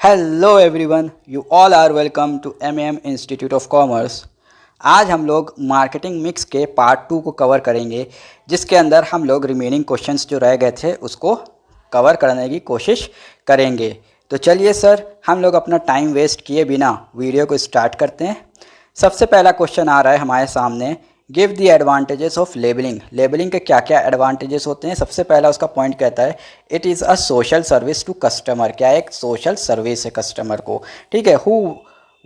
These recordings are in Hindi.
Hello everyone, you all are welcome to M Institute of Commerce. आज हम लोग मार्केटिंग मिक्स के पार्ट 2 को कवर करेंगे, जिसके अंदर हम लोग रिमेनिंग क्वेश्चंस जो रह गए थे उसको कवर करने की कोशिश करेंगे। तो चलिए सर, हम लोग अपना टाइम वेस्ट किए बिना वीडियो को स्टार्ट करते हैं। सबसे पहला क्वेश्चन आ रहा है हमारे सामने, give the advantages of labelling. Labelling के क्या क्या एडवांटेजेस होते हैं। सबसे पहला उसका पॉइंट कहता है it is a social service to customer. क्या एक सोशल सर्विस है कस्टमर को, ठीक है। Who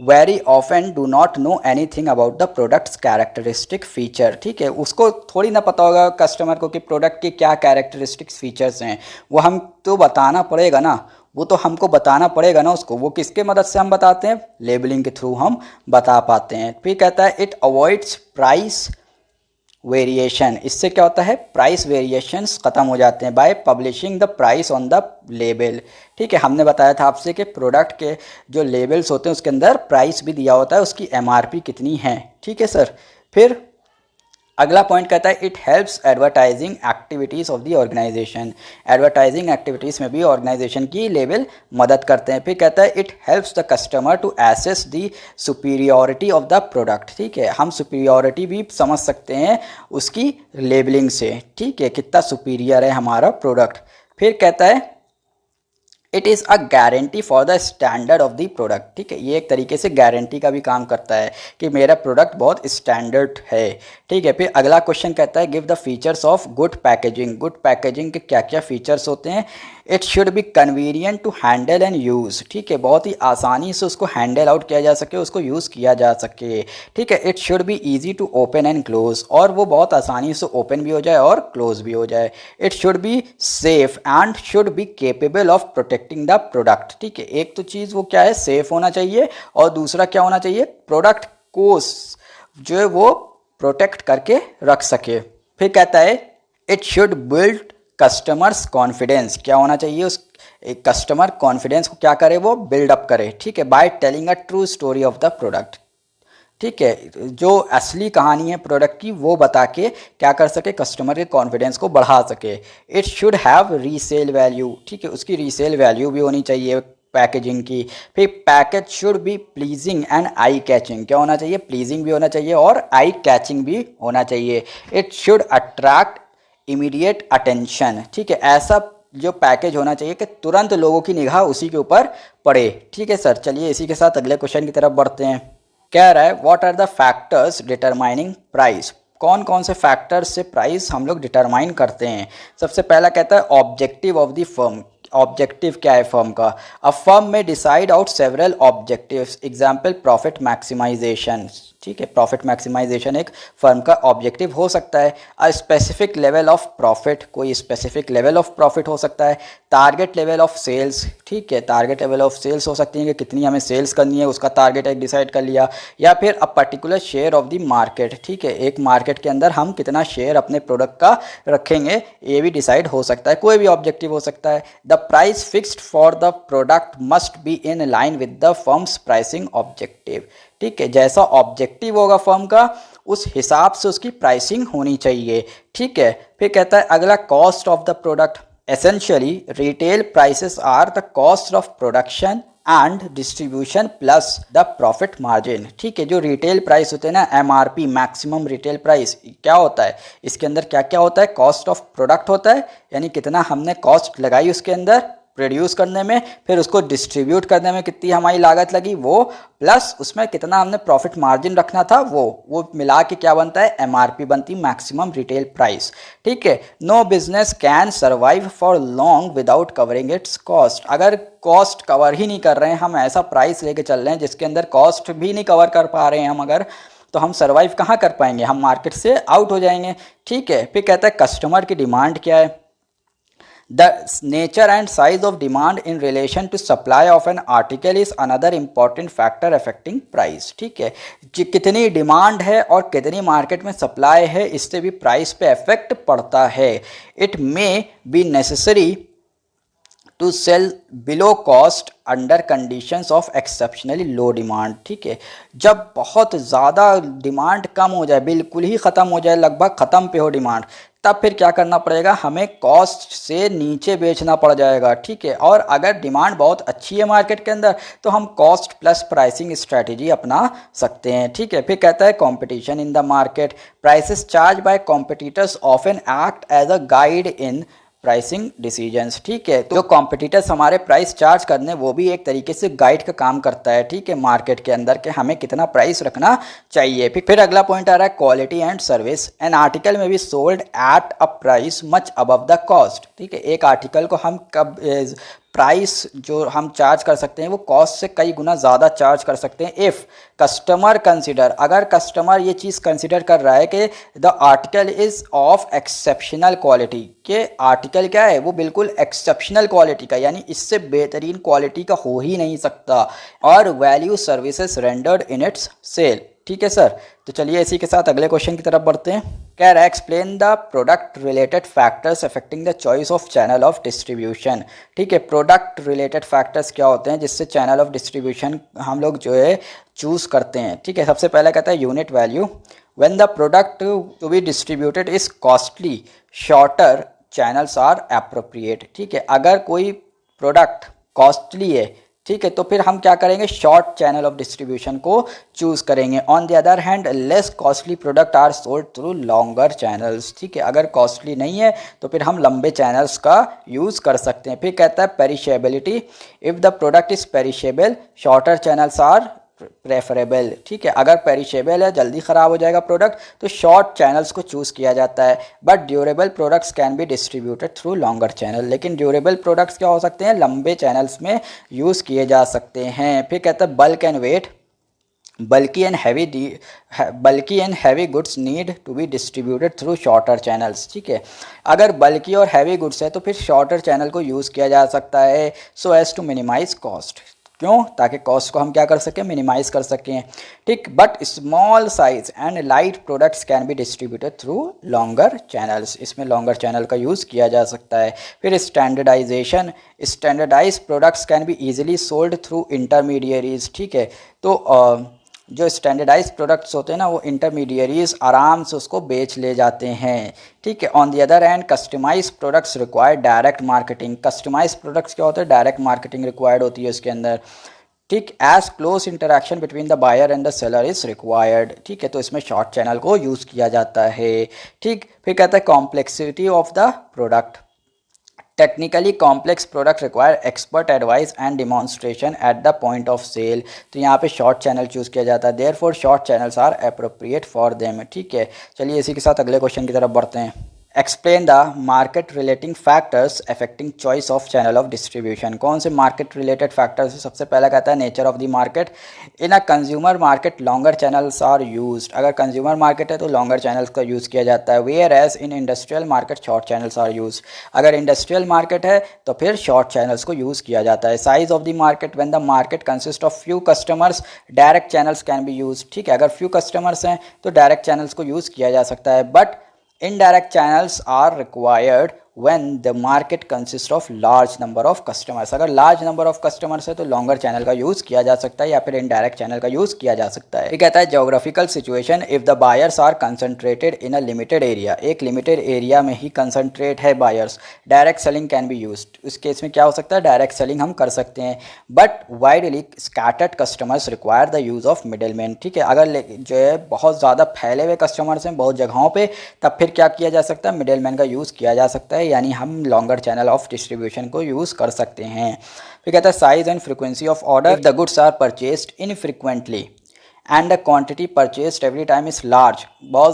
very often do not know anything about the products characteristic feature, ठीक है। उसको थोड़ी ना पता होगा कस्टमर को कि प्रोडक्ट के क्या कैरेक्टरिस्टिक्स फीचर्स हैं। वो हम तो बताना पड़ेगा ना, वो तो हमको बताना पड़ेगा ना उसको। वो किसके मदद से हम बताते हैं? लेबलिंग के थ्रू हम बता पाते हैं। फिर कहता है इट अवॉइड्स प्राइस वेरिएशन। इससे क्या होता है? प्राइस वेरिएशंस ख़त्म हो जाते हैं by publishing the price on the label, ठीक है। हमने बताया था आपसे कि प्रोडक्ट के जो लेबल्स होते हैं उसके अंदर प्राइस भी दिया होता है, उसकी एमआरपी कितनी है, ठीक है सर। फिर अगला पॉइंट कहता है it helps advertising activities of the organisation. Advertising activities में भी ऑर्गेनाइजेशन की लेवल मदद करते हैं। फिर कहता है it helps the customer to assess the superiority of the product, ठीक है। हम सुपीरियॉरिटी भी समझ सकते हैं उसकी लेबलिंग से, ठीक है, कितना सुपीरियर है हमारा प्रोडक्ट। फिर कहता है it is a guarantee for the standard of the product, ठीक है। ये एक तरीके से गारंटी का भी काम करता है कि मेरा प्रोडक्ट बहुत स्टैंडर्ड है, ठीक है। फिर अगला क्वेश्चन कहता है give the features of good packaging. Good packaging के क्या क्या फीचर्स होते हैं? It should be convenient to handle and use, ठीक है। बहुत ही आसानी से उसको हैंडल आउट किया जा सके, उसको यूज़ किया जा सके, ठीक है। It should be easy to open and close, और वो बहुत आसानी से ओपन भी हो जाए और क्लोज भी हो जाए। It should be safe and should be capable of protecting the product, ठीक है। एक तो चीज़ वो क्या है, सेफ होना चाहिए, और दूसरा क्या होना चाहिए, प्रोडक्ट को जो है वो प्रोटेक्ट करके रख सके। फिर कहता है it should build customers confidence. क्या होना चाहिए? उस एक कस्टमर कॉन्फिडेंस को क्या करे, वो बिल्डअप करे, ठीक है, by telling a true story of the product, ठीक है। जो असली कहानी है प्रोडक्ट की वो बता के क्या कर सके, कस्टमर के कॉन्फिडेंस को बढ़ा सके। It should have resale value, ठीक है, उसकी रीसेल वैल्यू भी होनी चाहिए पैकेजिंग की। फिर package should be pleasing and eye catching. क्या होना चाहिए? प्लीजिंग भी होना चाहिए और आई कैचिंग भी होना चाहिए। It should attract immediate attention, ठीक है। ऐसा जो पैकेज होना चाहिए कि तुरंत लोगों की निगाह उसी के ऊपर पड़े, ठीक है सर। चलिए इसी के साथ अगले क्वेश्चन की तरफ बढ़ते हैं। कह रहा है what are the factors determining price. कौन कौन से फैक्टर्स से प्राइस हम लोग डिटरमाइन करते हैं। सबसे पहला कहता है objective of the firm. Objective क्या है फर्म का? A firm may decide out several objectives, example profit maximisation, ठीक है। प्रॉफिट मैक्सिमाइजेशन एक फर्म का ऑब्जेक्टिव हो सकता है। A specific level of profit, कोई स्पेसिफिक लेवल ऑफ प्रॉफिट हो सकता है। टारगेट लेवल ऑफ सेल्स, ठीक है, टारगेट लेवल ऑफ सेल्स हो सकती है कि कितनी हमें सेल्स करनी है, उसका टारगेट एक डिसाइड कर लिया। या फिर a particular share of the market, ठीक है, एक मार्केट के अंदर हम कितना शेयर अपने प्रोडक्ट का रखेंगे, ये भी डिसाइड हो सकता है। कोई भी ऑब्जेक्टिव हो सकता है। The price fixed for the product must be in line with the firms pricing objective, ठीक है। जैसा ऑब्जेक्टिव होगा फर्म का उस हिसाब से उसकी प्राइसिंग होनी चाहिए, ठीक है। फिर कहता है अगला cost of the product. Essentially retail prices are the cost of production and distribution plus the profit margin, ठीक है। जो रिटेल प्राइस होते हैं ना, एमआरपी मैक्सिमम रिटेल प्राइस, क्या होता है इसके अंदर? क्या क्या होता है? कॉस्ट ऑफ प्रोडक्ट होता है, यानी कितना हमने कॉस्ट लगाई उसके अंदर प्रोड्यूस करने में, फिर उसको डिस्ट्रीब्यूट करने में कितनी हमारी लागत लगी वो, प्लस उसमें कितना हमने प्रॉफिट मार्जिन रखना था वो मिला के क्या बनता है? एमआरपी बनती, मैक्सिमम रिटेल प्राइस, ठीक है। No business can survive for long without covering its cost. अगर कॉस्ट कवर ही नहीं कर रहे हैं, हम ऐसा प्राइस लेके चल रहे हैं जिसके अंदर कॉस्ट भी नहीं कवर कर पा रहे हैं हम, अगर तो हम सर्वाइव कहाँ कर पाएंगे? हम मार्केट से आउट हो जाएंगे, ठीक है। फिर कहता है कस्टमर की डिमांड क्या है। The nature and size of demand in relation to supply of an article is another important factor affecting price, ठीक है। कितनी डिमांड है और कितनी मार्केट में सप्लाई है, इससे भी प्राइस पे इफेक्ट पड़ता है। It may be necessary to sell below cost under conditions of exceptionally low demand. ठीक है, जब बहुत ज़्यादा डिमांड कम हो जाए, बिल्कुल ही ख़त्म हो जाए, लगभग ख़त्म पे हो डिमांड, तब फिर क्या करना पड़ेगा, हमें कॉस्ट से नीचे बेचना पड़ जाएगा। ठीक है, और अगर डिमांड बहुत अच्छी है मार्केट के अंदर तो हम कॉस्ट प्लस प्राइसिंग स्ट्रेटजी अपना सकते हैं। ठीक है, फिर कहता है competition in the market, prices charge by competitors often act as a guide in pricing decisions. ठीक है, तो जो कॉम्पिटिटर्स हमारे प्राइस चार्ज करने वो भी एक तरीके से गाइड का काम करता है। ठीक है, मार्केट के अंदर के हमें कितना प्राइस रखना चाहिए। फिर अगला पॉइंट आ रहा है quality and service. An article may be sold at a price much above the cost. ठीक है, एक आर्टिकल को हम कब प्राइस जो हम चार्ज कर सकते हैं वो कॉस्ट से कई गुना ज़्यादा चार्ज कर सकते हैं। इफ़ कस्टमर कंसिडर, अगर कस्टमर ये चीज़ कंसिडर कर रहा है कि the article is of exceptional quality, के आर्टिकल क्या है वो बिल्कुल एक्सेप्शनल क्वालिटी का, यानी इससे बेहतरीन क्वालिटी का हो ही नहीं सकता, और value services rendered in its sale. ठीक है सर, तो चलिए इसी के साथ अगले क्वेश्चन की तरफ बढ़ते हैं। कह रहा है explain the product related factors affecting the choice of channel of distribution. ठीक है, प्रोडक्ट रिलेटेड फैक्टर्स क्या होते हैं जिससे चैनल ऑफ डिस्ट्रीब्यूशन हम लोग जो है चूज़ करते हैं। ठीक है, सबसे पहले कहता है unit value. When the product to be distributed is costly shorter channels are appropriate. ठीक है, अगर कोई प्रोडक्ट कॉस्टली है, ठीक है, तो फिर हम क्या करेंगे, शॉर्ट चैनल ऑफ डिस्ट्रीब्यूशन को चूज़ करेंगे। On the other hand less costly product are sold through longer channels. ठीक है, अगर कॉस्टली नहीं है तो फिर हम लंबे चैनल्स का यूज़ कर सकते हैं। फिर कहता है perishability. If the product is perishable shorter channels are preferable. ठीक है, अगर पेरिशेबल है, जल्दी ख़राब हो जाएगा प्रोडक्ट, तो शॉर्ट चैनल्स को चूज़ किया जाता है। But durable products can be distributed through longer channel. लेकिन ड्यूरेबल प्रोडक्ट्स क्या हो सकते हैं, लंबे चैनल्स में यूज़ किए जा सकते हैं। फिर कहता है bulk and weight. Bulky and heavy goods need to be distributed through shorter channels. ठीक है, अगर बल्की और हैवी गुड्स है तो फिर शॉर्टर चैनल को यूज़ किया जा सकता है, so as to minimise cost. क्यों, ताकि कॉस्ट को हम क्या कर सकें, मिनिमाइज कर सकें। ठीक, but small size and light products can be distributed through longer channels. इसमें लॉन्गर चैनल का यूज़ किया जा सकता है। फिर standardisation. Standardise products can be easily sold through intermediaries. ठीक है, तो जो स्टैंडर्डाइज प्रोडक्ट्स होते हैं ना, वो इंटरमीडियरीज आराम से उसको बेच ले जाते हैं। ठीक है, on the other hand customise products require direct marketing. Customise products क्या होते हैं, डायरेक्ट मार्केटिंग रिक्वायर्ड होती है उसके अंदर। ठीक, as close interaction between the buyer and the seller is required. ठीक है, तो इसमें शॉर्ट चैनल को यूज़ किया जाता है। ठीक, फिर कहता है complexity of the product. Technically complex product require expert advice and demonstration at the point of sale. तो यहाँ पे शॉर्ट चैनल चूज़ किया जाता है, therefore short channels are appropriate for them. ठीक है, चलिए इसी के साथ अगले क्वेश्चन की तरफ बढ़ते हैं। Explain the market relating factors affecting choice of channel of distribution. कौन से मार्केट रिलेटेड फैक्टर्स? सबसे पहला कहता है nature of the market. In a consumer market longer channels are used. अगर कंज्यूमर मार्केट है तो लॉन्गर चैनल्स का यूज़ किया जाता है। Whereas in industrial market short channels are use. अगर इंडस्ट्रियल मार्केट है तो फिर शॉर्ट चैनल्स को यूज़ किया जाता है। Size of the market. When the market consist of few customers direct channels can be use. ठीक है, अगर फ्यू कस्टमर्स हैं तो डायरेक्ट चैनल्स को यूज़ किया जा सकता है। But indirect channels are required when the market consists of large number of customers। अगर large number of customers है तो longer channel का यूज़ किया जा सकता है या फिर indirect channel का यूज़ किया जा सकता है। ये कहता है geographical situation। if the buyers are concentrated in a limited area, एक limited area में ही concentrate है buyers, direct selling can be used। उस केस में क्या हो सकता है, direct selling हम कर सकते हैं। but widely scattered customers require the use of middlemen। ठीक है, अगर जो है बहुत ज़्यादा फैले हुए कस्टमर्स हैं बहुत जगहों पे, तब फिर क्या किया जा सकता है, मिडलमैन का यूज़ किया जा सकता है, यानी हम लॉन्गर चैनल ऑफ डिस्ट्रीब्यूशन को यूज़ कर सकते हैं। फिर कहता है size and frequency of order. The goods are purchased infrequently and the quantity purchased every time is large. बहुत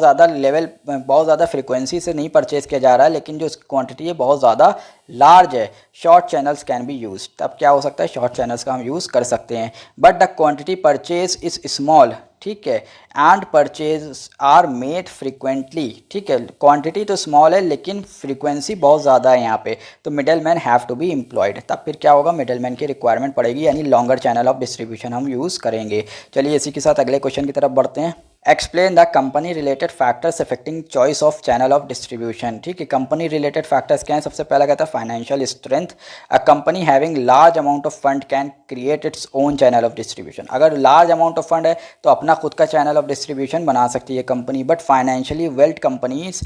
ज़्यादा फ्रीक्वेंसी से नहीं परचेज किया जा रहा है, लेकिन जो क्वांटिटी है बहुत ज़्यादा लार्ज है। Short channels can be use. तब क्या हो सकता है, शॉर्ट चैनल्स का हम यूज़ कर सकते हैं। But the quantity purchase is small. ठीक है, and purchase are made frequently. ठीक है, क्वांटिटी तो स्मॉल है लेकिन फ्रीक्वेंसी बहुत ज़्यादा है यहाँ पे, तो middle man have to be employed. तब फिर क्या होगा, मिडल मैन की रिक्वायरमेंट पड़ेगी, यानी लॉन्गर चैनल ऑफ डिस्ट्रीब्यूशन हम यूज़ करेंगे। चलिए इसी के साथ अगले क्वेश्चन की तरफ बढ़ते हैं। Explain the company related factors affecting choice of channel of distribution. ठीक है, कंपनी रिलेटेड फैक्टर्स क्या है? सबसे पहला कहता है financial strength. A company having large amount of fund can create its own channel of distribution. अगर लार्ज अमाउंट ऑफ फंड है तो अपना खुद का चैनल ऑफ डिस्ट्रीब्यूशन बना सकती है company, but financially wealth companies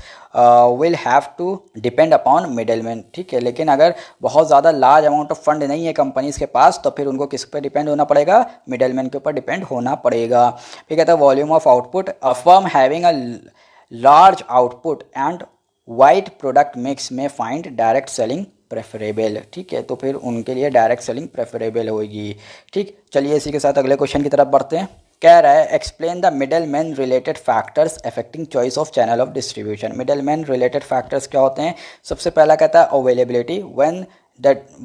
will have to depend upon middleman. ठीक है, लेकिन अगर बहुत ज़्यादा लार्ज अमाउंट ऑफ फंड नहीं है कंपनीज के पास तो फिर उनको किस पर डिपेंड होना पड़ेगा? मिडलमैन के ऊपर डिपेंड होना पड़ेगा। फिर कहता है volume of output. A firm having a large output and wide product mix में फाइंड डायरेक्ट सेलिंग प्रेफरेबल। ठीक है, तो फिर उनके लिए डायरेक्ट सेलिंग प्रेफरेबल होगी। ठीक, चलिए इसी के साथ अगले क्वेश्चन की तरफ बढ़ते हैं। कह रहा है explain the middle man related factors affecting choice of channel of distribution. Middle man related factors क्या होते हैं? सबसे पहला कहता है availability.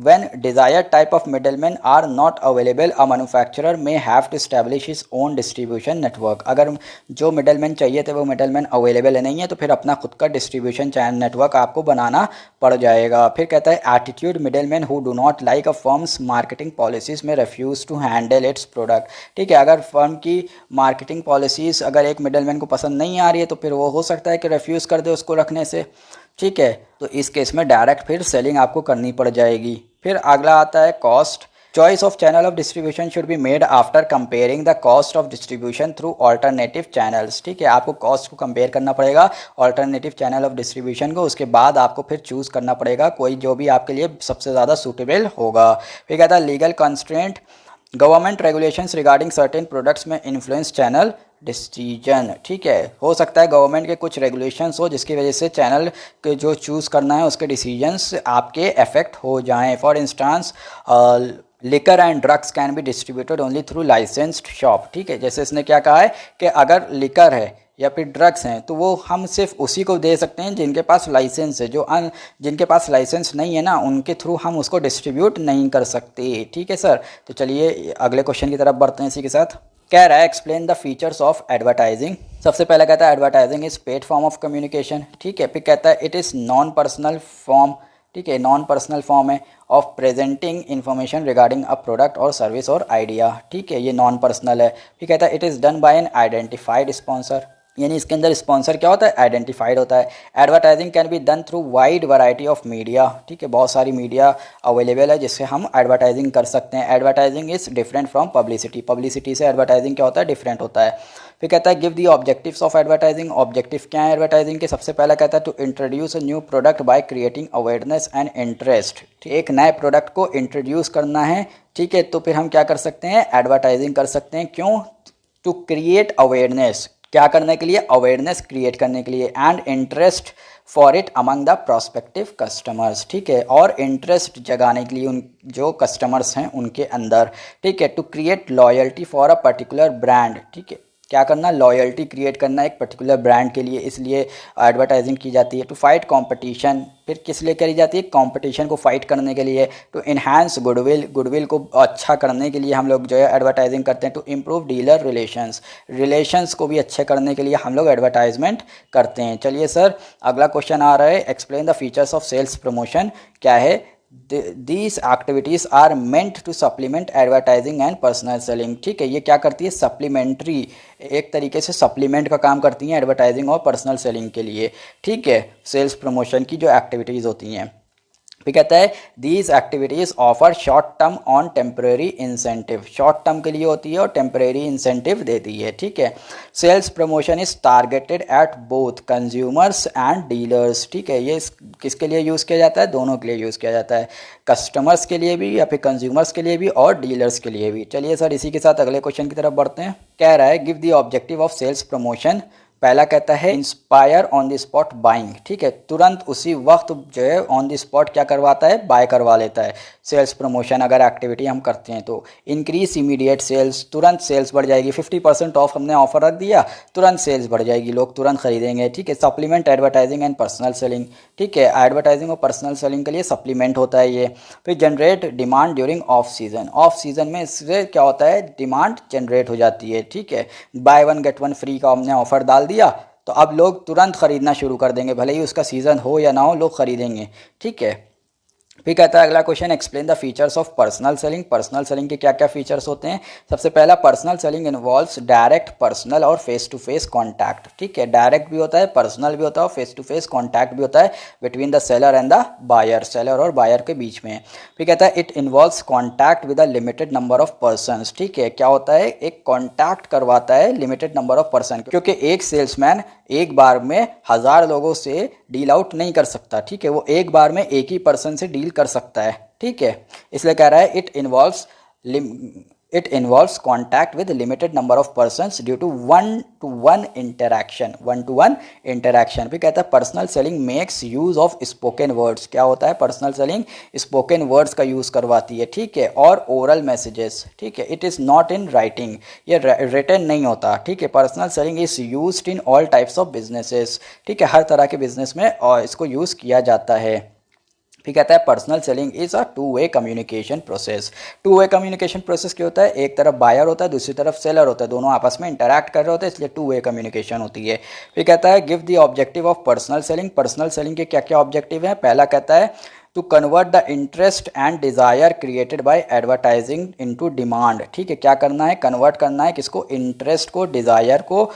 when desired type of middlemen are not available, a manufacturer may have to establish his own distribution network। अगर जो मिडलमैन चाहिए थे वो मिडलमैन अवेलेबल नहीं है तो फिर अपना खुद का डिस्ट्रीब्यूशन चैनल नेटवर्क आपको बनाना पड़ जाएगा। फिर कहता है attitude. Middleman who do not like a firm's marketing policies may refuse to handle its product. ठीक है, अगर फर्म की मार्केटिंग पॉलिसीज अगर एक मिडलमैन को पसंद नहीं आ रही है तो फिर वो हो सकता है कि रिफ्यूज़ कर दे उसको रखने से। ठीक है, तो इस केस में डायरेक्ट फिर सेलिंग आपको करनी पड़ जाएगी। फिर अगला आता है cost. Choice of channel of distribution should be made after comparing the cost of distribution through alternative channels. ठीक है, आपको कॉस्ट को कंपेयर करना पड़ेगा ऑल्टरनेटिव चैनल ऑफ डिस्ट्रीब्यूशन को, उसके बाद आपको फिर चूज़ करना पड़ेगा कोई जो भी आपके लिए सबसे ज़्यादा सूटेबल होगा। फिर कहता है legal constraint. Government regulations regarding certain products में इन्फ्लुएंस चैनल डिसीजन। ठीक है, हो सकता है गवर्नमेंट के कुछ रेगुलेशंस हो जिसकी वजह से चैनल के जो चूज़ करना है उसके डिसीजंस आपके अफेक्ट हो जाएं। For instance liquor and drugs can be distributed only through licensed shop. ठीक है, जैसे इसने क्या कहा है कि अगर लिकर है या फिर ड्रग्स हैं तो वो हम सिर्फ उसी को दे सकते हैं जिनके पास लाइसेंस है। जिनके पास लाइसेंस नहीं है ना उनके थ्रू हम उसको डिस्ट्रीब्यूट नहीं कर सकते। ठीक है सर, तो चलिए अगले क्वेश्चन की तरफ बढ़ते हैं इसी के साथ। कह रहा है explain the features of advertising. सबसे पहला कहता है advertising is paid form of communication. ठीक है, फिर कहता है it is non personal form. ठीक है, नॉन पर्सनल फॉर्म है of presenting information regarding a product or service or idea. ठीक है, ये नॉन पर्सनल है। फिर कहता है it is done by an identified sponsor, यानी इसके अंदर स्पॉन्सर क्या होता है? आइडेंटिफाइड होता है। Advertising can be done through wide variety of media. ठीक है, बहुत सारी मीडिया अवेलेबल है जिससे हम एडवर्टाइजिंग कर सकते हैं। Advertising is different from publicity. Publicity से एडवर्टाइजिंग क्या होता है? डिफरेंट होता है। फिर कहता है give the objectives of advertising. Objective क्या है एडवर्टाइजिंग के? सबसे पहला कहता है to introduce a new product by creating awareness and interest. एक नए प्रोडक्ट को इंट्रोड्यूस करना है। ठीक है, तो फिर हम क्या कर सकते हैं? एडवर्टाइजिंग कर सकते हैं। क्यों? To create awareness. क्या करने के लिए? अवेयरनेस क्रिएट करने के लिए। And interest for it among the prospective customers. ठीक है, और इंटरेस्ट जगाने के लिए उन जो कस्टमर्स हैं उनके अंदर। ठीक है, to create loyalty for a particular brand. ठीक है, क्या करना? लॉयल्टी क्रिएट करना एक पर्टिकुलर ब्रांड के लिए, इसलिए एडवर्टाइजिंग की जाती है। टू फाइट कंपटीशन, फिर किस लिए करी जाती है? कंपटीशन को फाइट करने के लिए। टू इन्हांस गुडविल, गुडविल को अच्छा करने के लिए हम लोग जो है एडवर्टाइजिंग करते हैं। To improve dealer relations, relations को भी अच्छे करने के लिए हम लोग एडवर्टाइजमेंट करते हैं। चलिए सर अगला क्वेश्चन आ रहा है explain the features of sales promotion. क्या है? These activities are meant to supplement advertising and personal selling। ठीक है, ये क्या करती है? सप्लीमेंट्री, एक तरीके से सप्लीमेंट का काम करती हैं एडवर्टाइजिंग और पर्सनल सेलिंग के लिए। ठीक है, सेल्स प्रमोशन की जो एक्टिविटीज़ होती हैं। फिर कहता है these activities offer short term on temporary incentive. Short term के लिए होती है और टेम्परेरी इंसेंटिव देती है। ठीक है, sales promotion is targeted at both consumers and dealers. ठीक है, ये किसके लिए यूज़ किया जाता है? दोनों के लिए यूज़ किया जाता है, कस्टमर्स के लिए भी या फिर कंज्यूमर्स के लिए भी और डीलर्स के लिए भी। चलिए सर इसी के साथ अगले क्वेश्चन की तरफ बढ़ते हैं। कह रहा है give the objective of sales promotion. पहला कहता है inspire on the spot buying. ठीक है, तुरंत उसी वक्त जो है ऑन द स्पॉट क्या करवाता है? बाय करवा लेता है। सेल्स प्रमोशन अगर एक्टिविटी हम करते हैं तो इंक्रीज इमीडिएट सेल्स, तुरंत सेल्स बढ़ जाएगी। 50% ऑफ हमने ऑफर रख दिया, तुरंत सेल्स बढ़ जाएगी, लोग तुरंत खरीदेंगे। ठीक है, supplement advertising and personal selling. ठीक है, एडवर्टाइजिंग और पर्सनल सेलिंग के लिए सप्लीमेंट होता है ये। फिर generate demand during off season. Off season में इससे क्या होता है? डिमांड जनरेट हो जाती है। ठीक है, by one get one free का हमने ऑफर डाल दिया तो अब लोग तुरंत खरीदना शुरू कर देंगे, भले ही उसका सीज़न हो या ना हो, लोग खरीदेंगे। ठीक है, फिर कहता है अगला question, explain the features of personal selling. Personal selling के क्या क्या फीचर्स होते हैं। सबसे पहला, personal selling involves direct personal और फेस टू फेस कॉन्टैक्ट। ठीक है, डायरेक्ट भी होता है, पर्सनल भी होता है और फेस टू फेस कॉन्टैक्ट भी होता है between the seller and the buyer, seller और बायर के बीच में। फिर कहता है it involves contact with a limited number of persons. ठीक है, क्या होता है, एक कॉन्टैक्ट करवाता है लिमिटेड नंबर ऑफ पर्सन, क्योंकि एक सेल्समैन एक बार में 1000 लोगों से डील आउट नहीं कर सकता। ठीक है, वो एक बार में एक ही पर्सन से डील कर सकता है। ठीक है, इसलिए कह रहा है it involves contact with limited number of persons due to one to one interaction. फिर कहता है personal selling makes use of spoken words. क्या होता है, पर्सनल सेलिंग स्पोकन वर्ड्स का यूज करवाती है। ठीक है, और ओरल मैसेजेस। ठीक है, it is not in writing, ये रिटन नहीं होता। ठीक है, personal selling is used in all types of businesses. ठीक है, हर तरह के बिजनेस में और इसको यूज़ किया जाता है। फिर कहता है personal selling is a two way communication process. Two way communication process क्या होता है, एक तरफ बायर होता है, दूसरी तरफ सेलर होता है, दोनों आपस में इंटरैक्ट कर रहे होते हैं, इसलिए टू वे कम्युनिकेशन होती है। फिर कहता है give the objective of personal selling. Personal selling के क्या क्या ऑब्जेक्टिव हैं। पहला कहता है to convert the interest and desire created by advertising into demand. ठीक है, क्या करना है, कन्वर्ट करना है किसको, इंटरेस्ट को, डिज़ायर को,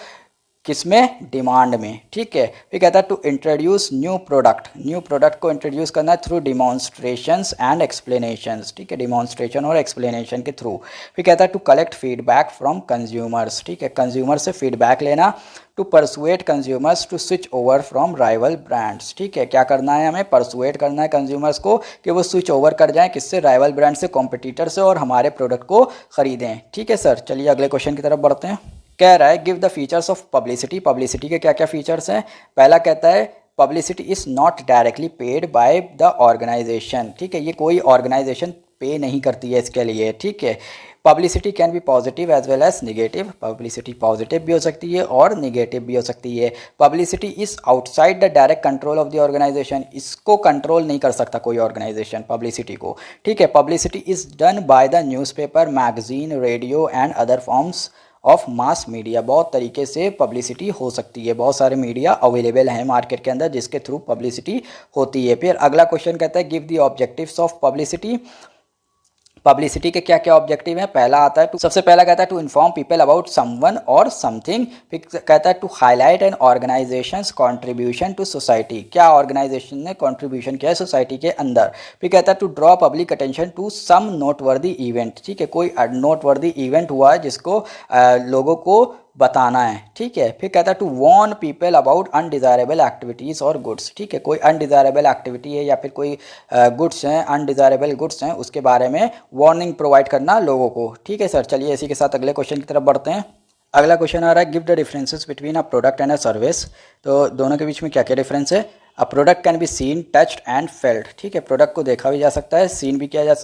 किसमें, डिमांड में। ठीक है, फिर कहता है टू इंट्रोड्यूस न्यू प्रोडक्ट को इंट्रोड्यूस करना है थ्रू डिमॉन्स्ट्रेशंस एंड एक्सप्लेनेशंस। ठीक है, डिमॉन्स्ट्रेशन और एक्सप्लेनेशन के थ्रू। फिर कहता है to collect feedback from consumers. ठीक है, कंज्यूमर से फीडबैक लेना। To persuade consumers to switch over from rival brands. ठीक है, क्या करना है, हमें परसुएट करना है कंज्यूमर्स को कि वो स्विच ओवर कर जाएं, किससे, राइवल ब्रांड से, कॉम्पिटिटर से, और हमारे प्रोडक्ट को खरीदें। ठीक है सर, चलिए अगले क्वेश्चन की तरफ बढ़ते हैं। कह रहा है give the features of publicity. Publicity के क्या क्या फीचर्स हैं। पहला कहता है publicity is not directly paid by the organisation. ठीक है, ये कोई ऑर्गेनाइजेशन पे नहीं करती है इसके लिए। ठीक है, publicity can be positive as well as negative. Publicity positive भी हो सकती है और निगेटिव भी हो सकती है। Publicity is outside the direct control of the organisation. इसको कंट्रोल नहीं कर सकता कोई ऑर्गेनाइजेशन, पब्लिसिटी को। ठीक है, publicity is done by the newspaper, magazine, radio and other forms of mass media. बहुत तरीके से पब्लिसिटी हो सकती है, बहुत सारे मीडिया अवेलेबल हैं मार्केट के अंदर जिसके थ्रू पब्लिसिटी होती है। फिर अगला क्वेश्चन कहता है give the objectives of publicity. Publicity के क्या क्या ऑब्जेक्टिव हैं। पहला आता है सबसे पहला कहता है to inform people about someone or something. फिर कहता है to highlight an organisation's contribution to society. क्या ऑर्गेनाइजेशन ने कंट्रीब्यूशन किया है सोसाइटी के अंदर। फिर कहता है to draw public attention to some noteworthy event. ठीक है, कोई नोटवर्दी इवेंट हुआ है जिसको लोगों को बताना है। ठीक है, फिर कहता है to warn people about undesirable activities or goods. ठीक है, कोई अनडिज़ायरेबल एक्टिविटी है या फिर कोई गुड्स हैं, अनडिज़ायरेबल गुड्स हैं, उसके बारे में वार्निंग प्रोवाइड करना लोगों को। ठीक है सर, चलिए इसी के साथ अगले क्वेश्चन की तरफ बढ़ते हैं। अगला क्वेश्चन आ रहा है give the differences between a product and a service. तो दोनों के बीच में क्या क्या डिफरेंस है। A product can be seen, touched and felt. ठीक है, प्रोडक्ट को देखा भी जा सकता है, सीन भी किया जा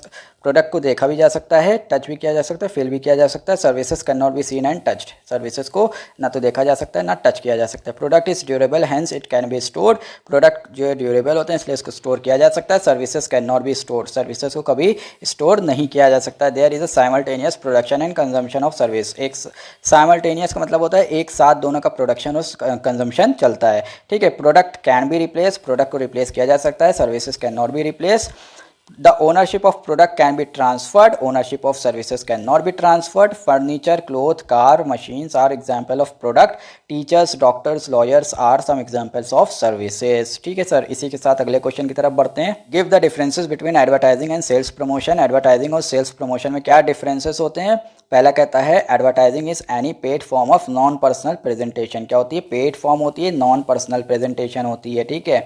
प्रोडक्ट को देखा भी जा सकता है, टच भी किया जा सकता है, फील भी किया जा सकता है। Services can not be seen and touched. Services को ना तो देखा जा सकता है ना टच किया जा सकता है। Product is durable hence it can be stored. Product जो है ड्यूरेबल होते हैं इसलिए इसको स्टोर किया जा सकता है। Services can not be stored. Services को कभी स्टोर नहीं किया जा सकता। There is a simultaneous production and consumption of service. एक साइमल्टेनियस का मतलब होता है एक साथ दोनों का प्रोडक्शन और कंजम्पशन चलता है। ठीक है, product can be replace. Product को रिप्लेस किया जा सकता है। Services can not be replace. The ownership of product can be transferred. Ownership of services cannot be transferred. Furniture, cloth, car, machines are example of product. Teachers, doctors, lawyers are some examples of services. ठीक है सर, इसी के साथ अगले क्वेश्चन की तरफ बढ़ते हैं। Give the differences between advertising and sales promotion. Advertising और sales promotion में क्या differences होते हैं। पहला कहता है advertising is any paid form of non personal presentation. क्या होती है, पेड फॉर्म होती है, नॉन पर्सनल प्रेजेंटेशन होती है। ठीक है,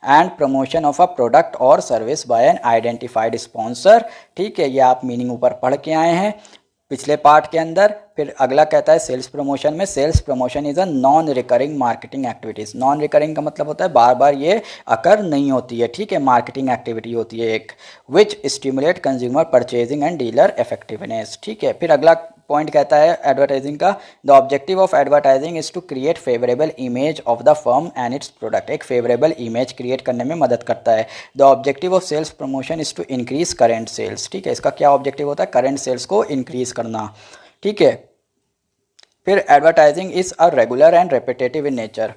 and promotion of a product or service by an identified sponsor. ठीक है, ये आप मीनिंग ऊपर पढ़ के आए हैं पिछले पार्ट के अंदर। फिर अगला कहता है सेल्स प्रमोशन में, sales promotion is a non recurring marketing activities. Non recurring का मतलब होता है बार बार ये अकर नहीं होती है। ठीक है, मार्केटिंग एक्टिविटी होती है एक, which stimulate consumer purchasing and dealer effectiveness. ठीक है, फिर अगला पॉइंट कहता है एडवर्टाइजिंग का, the objective of advertising is to create favourable image of the firm and its product. एक फेवरेबल इमेज क्रिएट करने में मदद करता है। The objective of sales promotion is to increase current sales. ठीक है, इसका क्या ऑब्जेक्टिव होता है, करेंट सेल्स को इंक्रीज करना। ठीक है, फिर advertising is a regular and repetitive in nature.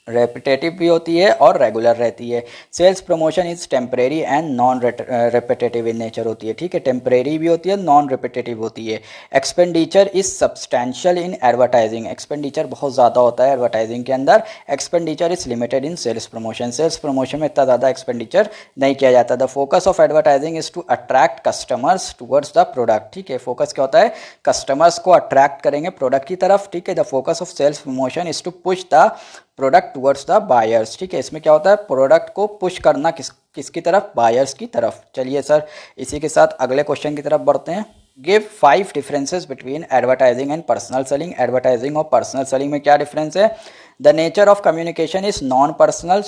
Repetitive भी होती है और रेगुलर रहती है। Sales promotion is temporary and non repetitive in nature होती है, ठीक है, टेम्परेरी भी होती है, नॉन रेपिटेटिव होती है। Expenditure is substantial in advertising, expenditure बहुत ज़्यादा होता है एडवर्टाइजिंग के अंदर। Expenditure is limited in sales promotion, sales promotion में इतना ज़्यादा एक्सपेंडिचर नहीं किया जाता। The focus of advertising is to attract customers towards the product, ठीक है, फोकस क्या होता है, कस्टमर्स को अट्रैक्ट करेंगे प्रोडक्ट की तरफ, ठीक है। The focus of sales promotion is to push the product towards the buyers, ठीक है, इसमें क्या होता है, प्रोडक्ट को पुश करना किसकी तरफ, बायर्स की तरफ। चलिए सर, इसी के साथ अगले क्वेश्चन की तरफ बढ़ते हैं। Give 5 differences between advertising and personal selling, advertising और पर्सनल सेलिंग में क्या डिफरेंस है। The nature of communication is non personal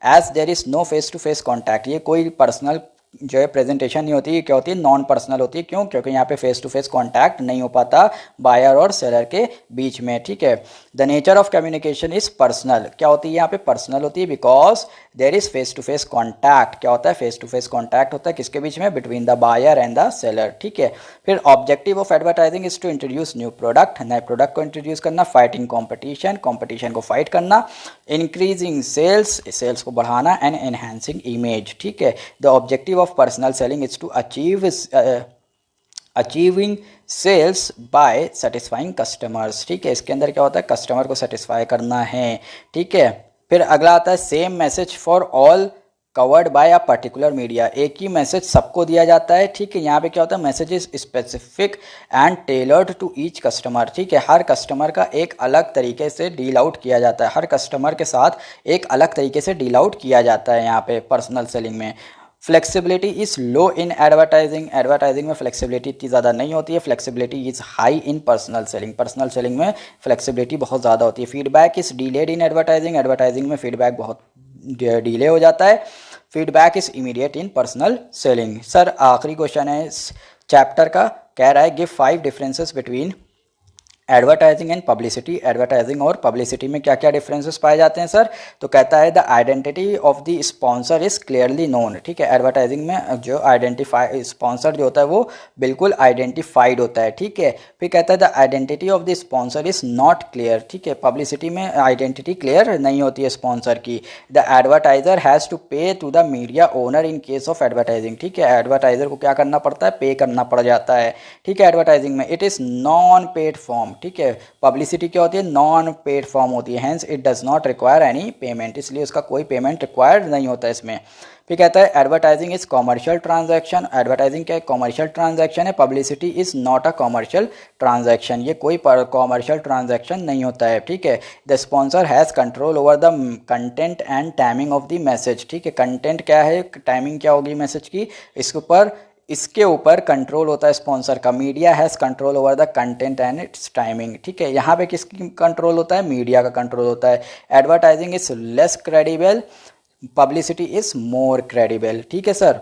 as there is no face to face contact, ये कोई पर्सनल जो है प्रेजेंटेशन नहीं होती, ये क्या होती है, नॉन पर्सनल होती है। क्यों, क्योंकि यहाँ पे फेस टू फेस कॉन्टैक्ट नहीं हो पाता बायर और सेलर के बीच में, ठीक है। The nature of communication is personal, क्या होती है यहाँ पे, पर्सनल होती है, because there is face to face contact, क्या होता है, फेस टू फेस कॉन्टैक्ट होता है किसके बीच में, between the buyer and the seller, ठीक है। फिर objective of advertising is to introduce new product, नए प्रोडक्ट को इंट्रोड्यूस करना, फाइटिंग कॉम्पिटिशन, कॉम्पिटिशन को फाइट करना, इंक्रीजिंग सेल्स, सेल्स को बढ़ाना, एंड एनहांसिंग इमेज, ठीक है। The objective of personal selling is to achieving sales by satisfying customers, ठीक है, इसके अंदर क्या होता है, कस्टमर को सेटिस्फाई करना है, ठीक है। फिर अगला आता है same message for all covered by a particular media, एक ही मैसेज सबको दिया जाता है, ठीक है। यहाँ पे क्या होता है, message is specific and tailored to each customer, ठीक है, हर कस्टमर का एक अलग तरीके से डील आउट किया जाता है, हर कस्टमर के साथ एक अलग तरीके से डील आउट किया जाता है यहाँ पे पर्सनल सेलिंग में। Flexibility is low in advertising, advertising में फ्लेक्सिबिलिटी इतनी ज़्यादा नहीं होती है, flexibility is high in personal selling, personal selling में फ्लेक्सिबिलिटी बहुत ज़्यादा होती है। Feedback is delayed in advertising, advertising में फीडबैक बहुत डिले हो जाता है। Feedback is immediate in personal selling. Sir आखिरी क्वेश्चन है इस चैप्टर का, कह रहा है give 5 differences between advertising and publicity, advertising और पब्लिसिटी में क्या क्या डिफरेंसेस पाए जाते हैं सर, तो कहता है the identity of the sponsor is clearly known, ठीक है, एडवर्टाइजिंग में जो आइडेंटिफाई स्पॉन्सर जो होता है वो बिल्कुल आइडेंटिफाइड होता है, ठीक है। फिर कहता है the identity of the sponsor is not clear, ठीक है, पब्लिसिटी में आइडेंटिटी क्लियर नहीं होती है स्पॉन्सर की। The advertiser has to pay to the media owner in case of advertising, ठीक है, एडवर्टाइजर को क्या करना पड़ता है, पे करना पड़ जाता है, ठीक है, एडवर्टाइजिंग में। It is non paid form, ठीक है, पब्लिसिटी क्या होती है, नॉन पेड फॉर्म होती है, hence it does not require any payment, इसलिए उसका कोई पेमेंट रिक्वायर्ड नहीं होता इसमें। फिर कहता है advertising is commercial transaction, advertising क्या है, कॉमर्शियल ट्रांजैक्शन है, publicity is not a commercial transaction, ये कोई कॉमर्शियल ट्रांजैक्शन नहीं होता है, ठीक है। The sponsor has control over the content and timing of the message, ठीक है, कंटेंट क्या है, टाइमिंग क्या होगी मैसेज की, इसके ऊपर कंट्रोल होता है स्पॉन्सर का। Media has control over the content and it's timing, ठीक है, यहाँ पे किसकी कंट्रोल होता है, मीडिया का कंट्रोल होता है। Advertising is less credible, publicity is more credible, ठीक है सर।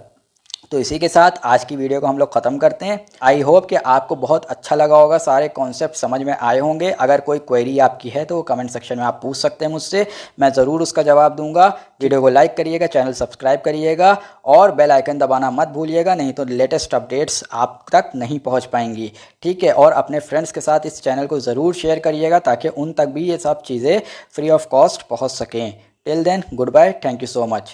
तो इसी के साथ आज की वीडियो को हम लोग ख़त्म करते हैं। आई होप कि आपको बहुत अच्छा लगा होगा, सारे कॉन्सेप्ट समझ में आए होंगे। अगर कोई क्वेरी आपकी है तो कमेंट सेक्शन में आप पूछ सकते हैं मुझसे, मैं ज़रूर उसका जवाब दूंगा। वीडियो को लाइक करिएगा, चैनल सब्सक्राइब करिएगा और बेल आइकन दबाना मत भूलिएगा, नहीं तो लेटेस्ट अपडेट्स आप तक नहीं पहुँच पाएंगी, ठीक है। और अपने फ्रेंड्स के साथ इस चैनल को ज़रूर शेयर करिएगा ताकि उन तक भी ये सब चीज़ें फ्री ऑफ कॉस्ट पहुँच सकें। Till then goodbye, thank you so much.